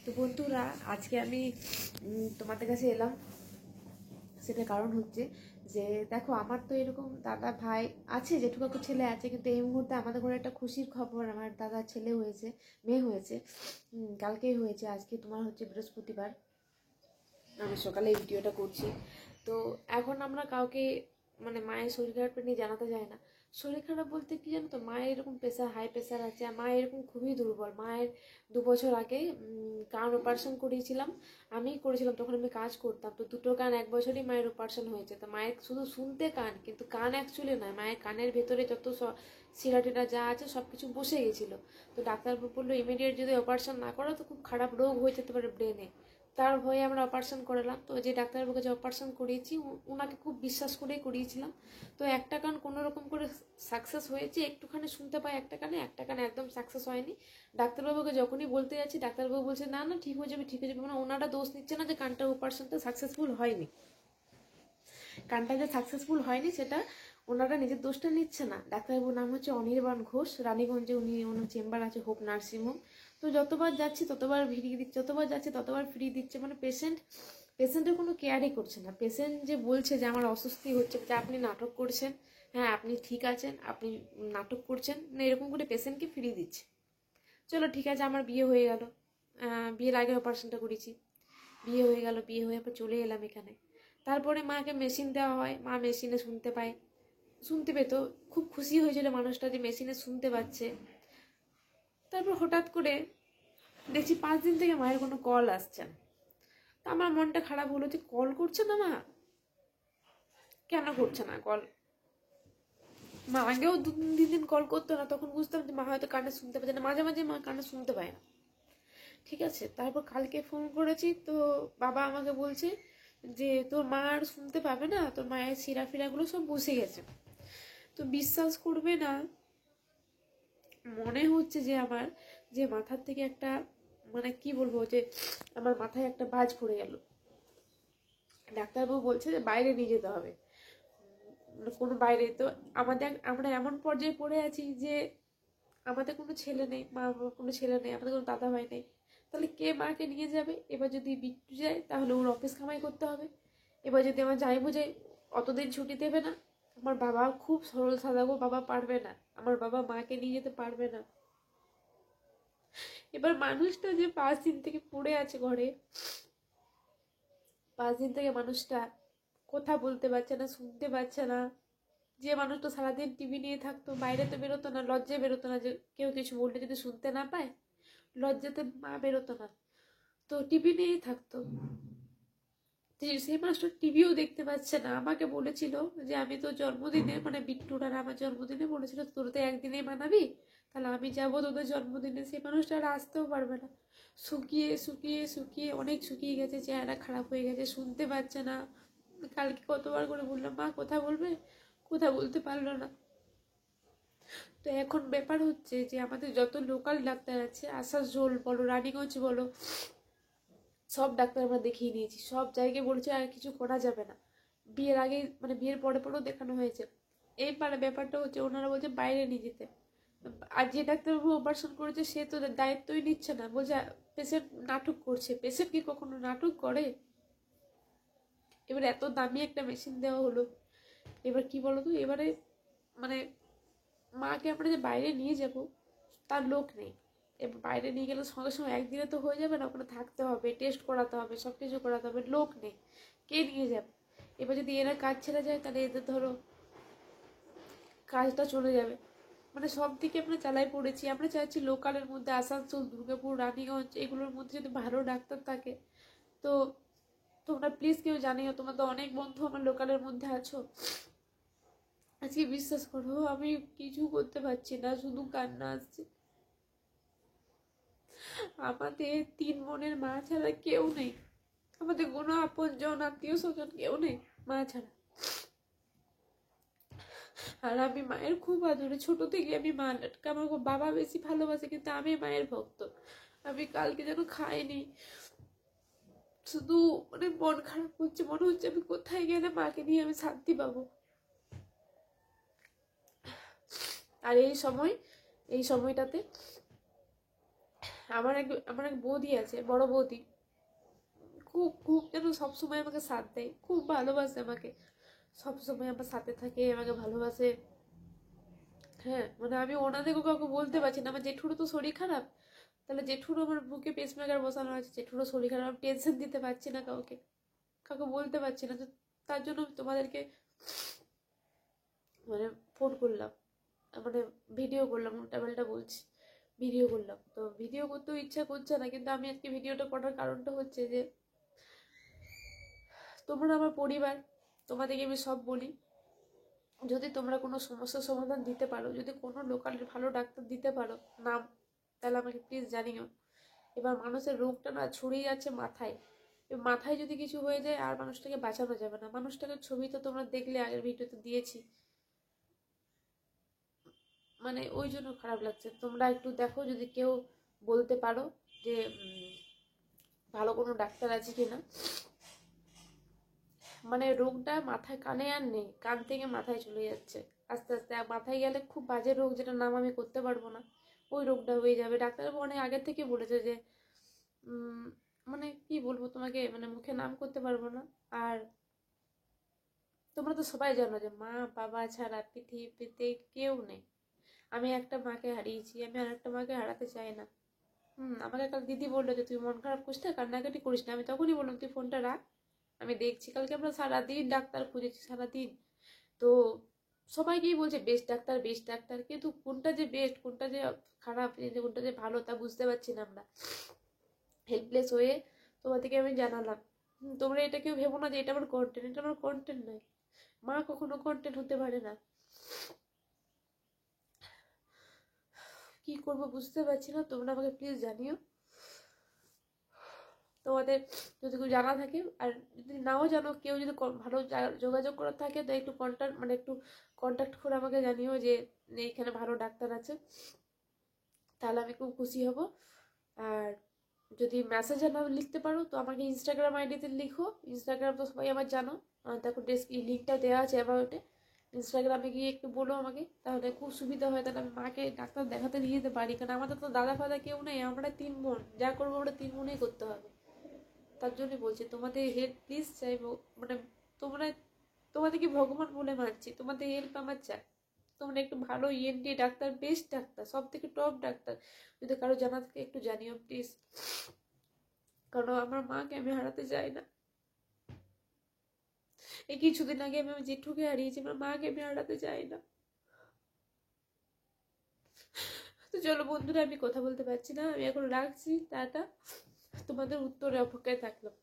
তো বন্ধুরা, আজকে আমি তোমাদের কাছে এলাম। সেটা কারণ হচ্ছে যে দেখো, আমার তো এরকম দাদা ভাই আছে, জেঠু কাকুর ছেলে আছে, কিন্তু এই মুহূর্তে আমাদের ঘরে একটা খুশির খবর, আমার দাদার ছেলে হয়েছে, মেয়ে হয়েছে। কালকেই হয়েছে। আজকে তোমার হচ্ছে বৃহস্পতিবার, আমি সকালে এই ভিডিওটা করছি। তো এখন আমরা কাউকে মানে মায়ের শরীর খারাপটা নিয়ে জানাতে যায় না। শরীর খারাপ বলতে কি জানো তো, মায়ের এরকম প্রেশার, হাই প্রেশার আছে, আর মায়ের এরকম খুবই দুর্বল। মায়ের 2 বছর আগে কান অপারেশন করিয়েছিলাম, আমি করেছিলাম, তখন আমি কাজ করতাম। তো দুটো কান 1 বছরই মায়ের অপারেশন হয়েছে। তো মায়ের শুধু শুনতে কান, কিন্তু কান অ্যাকচুয়ালি নয়, মায়ের কানের ভেতরে যত শিরাটিরা যা আছে সব কিছু বসে গেছিলো। তো ডাক্তারবাবু বললো ইমিডিয়েট যদি অপারেশন না করো তো খুব খারাপ রোগ হয়ে যেতে পারে ব্রেনে। তার ভয়ে আমরা অপারেশন করালাম। তো যে ডাক্তারবাবুকে যে অপারেশন করিয়েছি, ওনাকে খুব বিশ্বাস করেই করিয়েছিলাম। তো একটা কান কোনো রকম করে সাকসেস হয়েছে, একটুখানি শুনতে পাই একটা কানে, একটা কানে একদম সাকসেস হয়নি। ডাক্তারবাবুকে যখনই বলতে যাচ্ছি, ডাক্তারবাবু বলছে না না ঠিক হয়ে যাবে, ঠিক হয়ে যাবে। মানে ওনারা দোষ নিচ্ছে না যে কানটা অপারেশনটা সাকসেসফুল হয়নি, কানটা যে সাকসেসফুল হয়নি সেটা ওনারা নিজের দোষটা নিচ্ছে না। ডাক্তারবাবুর নাম হচ্ছে অনির্বাণ ঘোষ, রানীগঞ্জে ওনার চেম্বার আছে, হোপ নার্সিংহোম। তো যতবার যাচ্ছি ততবার ফ্রি দিচ্ছে, যতবার যাচ্ছে ততবার ফ্রি দিচ্ছে। মানে পেশেন্টের কোনো কেয়ারই করছে না। পেশেন্ট যে বলছে যে আমার অস্বস্তি হচ্ছে, যে আপনি নাটক করছেন, হ্যাঁ আপনি ঠিক আছেন, আপনি নাটক করছেন না, এরকম করে পেশেন্টকে ফ্রি দিচ্ছে। চলো ঠিক আছে, আমার বিয়ে হয়ে গেল, বিয়ের আগে অপারেশনটা করেছি, বিয়ে হয়ে গেল, বিয়ে হয়ে পর চলে এলাম এখানে। তারপরে মাকে মেশিন দেওয়া হয়, মা মেশিনে শুনতে পায়, শুনতে পেত, খুব খুশি হয়েছিল মানুষটা যে মেশিনে শুনতে পাচ্ছে। তারপর হঠাৎ করে দেখছি 5 দিন থেকে মায়ের কোনো কল আসছে না। তা আমার মনটা খারাপ হলো যে কল করছে না মা, কেন করছে না কল। মা আগেও 2-3 দিন কল করতো না, তখন বুঝতাম যে মা হয়তো কানে শুনতে পাচ্ছে না, মাঝে মাঝে মা কানে শুনতে পায় না। ঠিক আছে, তারপর কালকে ফোন করেছি, তো বাবা আমাকে বলছে যে তোর মা আর শুনতে পাবে না, তোর মায়ের শিরা ফিরাগুলো সব বসে গেছে। তো বিশ্বাস করবে না, মনে হচ্ছে যে আমার যে মাথার থেকে একটা, মানে কি বলবো, যে আমার মাথায় একটা বাজ পড়ে গেল। ডাক্তারবাবু বলছে যে বাইরে নিয়ে যেতে হবে, কোনো বাইরে। তো আমরা এমন পর্যায়ে পড়ে আছি যে আমাদের কোনো ছেলে নেই, মা বাবার কোনো ছেলে নেই, আমাদের কোনো দাদা ভাই নেই। তাহলে কে মাকে নিয়ে যাবে? এবার যদি বিট্টু যায় তাহলে ওর অফিস কামাই করতে হবে। এবার যদি আমার জামাইবু যায়, অতদিন ছুটি দেবে না। আমার বাবা খুব সরল সাদা গো, বাবা পারবে না, আমার বাবা মাকে নিয়ে যেতে পারবে না। এবার মানুষটা যে 5 দিন থেকে পড়ে আছে ঘরে, 5 দিন থেকে মানুষটা কথা বলতে পারছে না, শুনতে পাচ্ছে না। যে মানুষটা সারাদিন টিভি নিয়ে থাকতো, বাইরে তো বেরোতো না, লজ্জায় বেরোতো না, যে কেউ কিছু বললে যদি শুনতে না পায়, লজ্জাতে মা বেরোতো না, তো টিভি নিয়েই থাকতো। সেই মানুষটা টিভিও দেখতে পাচ্ছে না। আমাকে বলেছিল যে আমি তো জন্মদিনে, মানে বিট্টুর আর আমার জন্মদিনে বলেছিল তোর তো একদিনেই মানাবি, তাহলে আমি যাবো তোদের জন্মদিনে। সেই মানুষটা আর আসতেও পারবে না, শুকিয়ে শুকিয়ে শুকিয়ে অনেক শুকিয়ে গেছে, চেহারা খারাপ হয়ে গেছে, শুনতে পাচ্ছে না। কালকে কতবার করে বললাম মা কথা বলবে, কথা বলতে পারলো না। তো এখন ব্যাপার হচ্ছে যে আমাদের যত লোকাল ডাক্তার আছে, আসানসোল বলো, রানীগঞ্জ বলো, সব ডাক্তার আমরা দেখিয়ে নিয়েছি, সব জায়গায় বলছে আর কিছু করা যাবে না। বিয়ের আগে, মানে বিয়ের পরে পরেও দেখানো হয়েছে। এইবার ব্যাপারটা হচ্ছে ওনারা বলছে বাইরে নিয়ে যেতে। আর যে ডাক্তারবাবু অপারেশন করেছে সে তো দায়িত্বই নিচ্ছে না, বলছে পেশেন্ট নাটক করছে। পেশেন্ট কি কখনো নাটক করে? এবার এত দামি একটা মেশিন দেওয়া হলো, এবার কি বলতো, এবারে মানে মাকে আমরা যে বাইরে নিয়ে যাব তার লোক নেই। এবার বাইরে নিয়ে গেলে সঙ্গে সঙ্গে একদিনে তো হয়ে যাবে না, ওখানে থাকতে হবে, টেস্ট করাতে হবে, সব কিছু করাতে হবে, লোক নেই, কে নিয়ে যাবে? এবার যদি এরা কাজ ছেড়ে যায় তাহলে এদের ধরো কাজটা চলে যাবে। মানে সব দিকে আমরা চালাই পড়েছি। আমরা চাইছি লোকালের মধ্যে আসানসোল, দুর্গাপুর, রানীগঞ্জ এগুলোর মধ্যে যদি ভালো ডাক্তার থাকে। তো তোমরা প্লিজ কেউ জানিও, তোমার তো অনেক বন্ধু আমার লোকালের মধ্যে আছো। আজকে বিশ্বাস করো আমি কিছু করতে পারছি না, শুধু কান্না আসছে। আমাদের 3 বোনের মা ছাড়া কেউ নেই, আমাদের কোনো আপনজন আত্মীয় স্বজন কেউ নেই মা ছাড়া। আর আমি মায়ের খুব আদরে, ছোট থেকে আমি মাকে, আমার বাবা বেশি ভালোবাসে, কিন্তু আমি মায়ের ভক্ত। আমি কালকে যেন খাইনি, শুধু মানে মন খারাপ হচ্ছে, মনে হচ্ছে আমি কোথায় গেলে মাকে নিয়ে আমি শান্তি পাবো। আর এই সময়টাতে আমার এক বৌদি আছে, বড় বৌদি, খুব খুব যেন সবসময় আমাকে সাথ দেয়, খুব ভালোবাসে আমাকে, সবসময় আমার সাথে থাকে, আমাকে ভালোবাসে। হ্যাঁ মানে আমি ওনাদেরকে কাউকে বলতে পারছি না, আমার জেঠুরও তো শরীর খারাপ, তাহলে জেঠুরও আমার বুকে পেসমেকার বসানো আছে, জেঠুরও শরীর খারাপ, আমি টেনশন দিতে পারছি না কাউকে, কাউকে বলতে পারছি না। তো তার জন্য আমি তোমাদেরকে মানে ফোন করলাম, মানে ভিডিও করলাম, উল্টাপাল্টা বলছি, ভিডিও করলাম। তো ভিডিও করতেও ইচ্ছা করছে না, কিন্তু আমি আজকে ভিডিওটা করার কারণটা হচ্ছে যে তোমরা আমার পরিবার, তোমাদেরকে আমি সব বলি। যদি তোমরা কোনো সমস্যার সমাধান দিতে পারো, যদি কোনো লোকাল ভালো ডাক্তার দিতে পারো নাম, তাহলে আমাকে প্লিজ জানিও। এবার মানুষের রোগটা না ছড়িয়ে যাচ্ছে মাথায়, এবার মাথায় যদি কিছু হয়ে যায় আর মানুষটাকে বাঁচানো যাবে না। মানুষটাকে ছবি তো তোমরা দেখলে, আগের ভিডিওতে দিয়েছি, মানে ওই জন্য খারাপ লাগছে। তোমরা একটু দেখো যদি কেউ বলতে পারো যে ভালো কোনো ডাক্তার আছে কিনা। মানে রোগটা মাথায়, কানে আর নেই, কান থেকে মাথায় চলে যাচ্ছে আস্তে আস্তে, আর মাথায় গেলে খুব বাজে রোগ, যেটা নাম আমি করতে পারবো না, ওই রোগটা হয়ে যাবে। ডাক্তারবাবু অনেক আগে থেকে বলেছে যে মানে কি বলবো তোমাকে, মানে মুখে নাম করতে পারবো না। আর তোমরা তো সবাই জানো যে মা বাবা ছাড়া পৃথিবীতে কেউ নেই। আমি একটা মাকে হারিয়েছি, আমি আর একটা মাকে হারাতে চাই না। আমাকে কাল দিদি বললো যে তুই মন খারাপ করিস না, কান্নাকাটি করিস না। আমি তখনই বললাম তুই ফোনটা রাখ, আমি দেখছি। কালকে আমরা সারাদিন ডাক্তার খুঁজেছি, সারাদিন। তো সবাইকেই বলছে বেস্ট ডাক্তার, বেস্ট ডাক্তার, কিন্তু কোনটা যে বেস্ট, কোনটা যে খারাপ, কোনটা যে ভালো, তা বুঝতে পারছি না আমরা। হেল্পলেস হয়ে তোমাদেরকে আমি জানালাম। তোমরা এটা কেউ ভেবো না যে এটা আমার কন্টেন্ট, এটা আমার কন্টেন্ট নয়। মা কখনো কন্টেন্ট হতে পারে না। কি করবো বুঝতে পারছি না, তোমরা আমাকে প্লিজ জানিও। তোমাদের যদি কেউ জানা থাকে, আর যদি নাও জানো, কেউ যদি ভালো যোগাযোগ করার থাকে, তো একটু কন্ট্যাক্ট, মানে একটু কন্ট্যাক্ট করে আমাকে জানিও যে এখানে ভালো ডাক্তার আছে, তাহলে আমি খুব খুশি হব। আর যদি মেসেজে না লিখতে পারো তো আমাকে ইনস্টাগ্রাম আইডিতে লিখো। ইনস্টাগ্রাম তো সবাই আমার জানো, দেখো লিঙ্কটা দেওয়া আছে অ্যাবাউটে। ইনস্টাগ্রামে গিয়ে একটু বলো আমাকে, তাহলে খুব সুবিধা হয়, তাহলে আমি মাকে ডাক্তার দেখাতে নিয়ে যেতে পারি। কারণ আমাদের তো দাদা ফাদা কেউ নেই, আমরা 3 বোন, যা করবো আমরা 3 বোনেই করতে হবে। তার জন্যই বলছি তোমাদের হেল্প প্লিজ চাইবো, মানে তোমরা, তোমাদেরকে ভগবান বলে মানছি, তোমাদের হেল্প আমার চাই। তোমরা একটু ভালো ইএনটি ডাক্তার, বেস্ট ডাক্তার, সব থেকে টপ ডাক্তার যদি কারো জানা থাকে একটু জানিও প্লিজ। কারণ আমার মাকে আমি হারাতে চাই না। এই কিছুদিন আগে আমি আমার জেঠুকে হারিয়েছি, আমার মাকে আমি হারাতে চাই না। তো চলো বন্ধুরা, আমি কথা বলতে পারছি না, আমি এখন রাখছি, টাটা। তোমাদের উত্তরে অপেক্ষায় থাকলাম।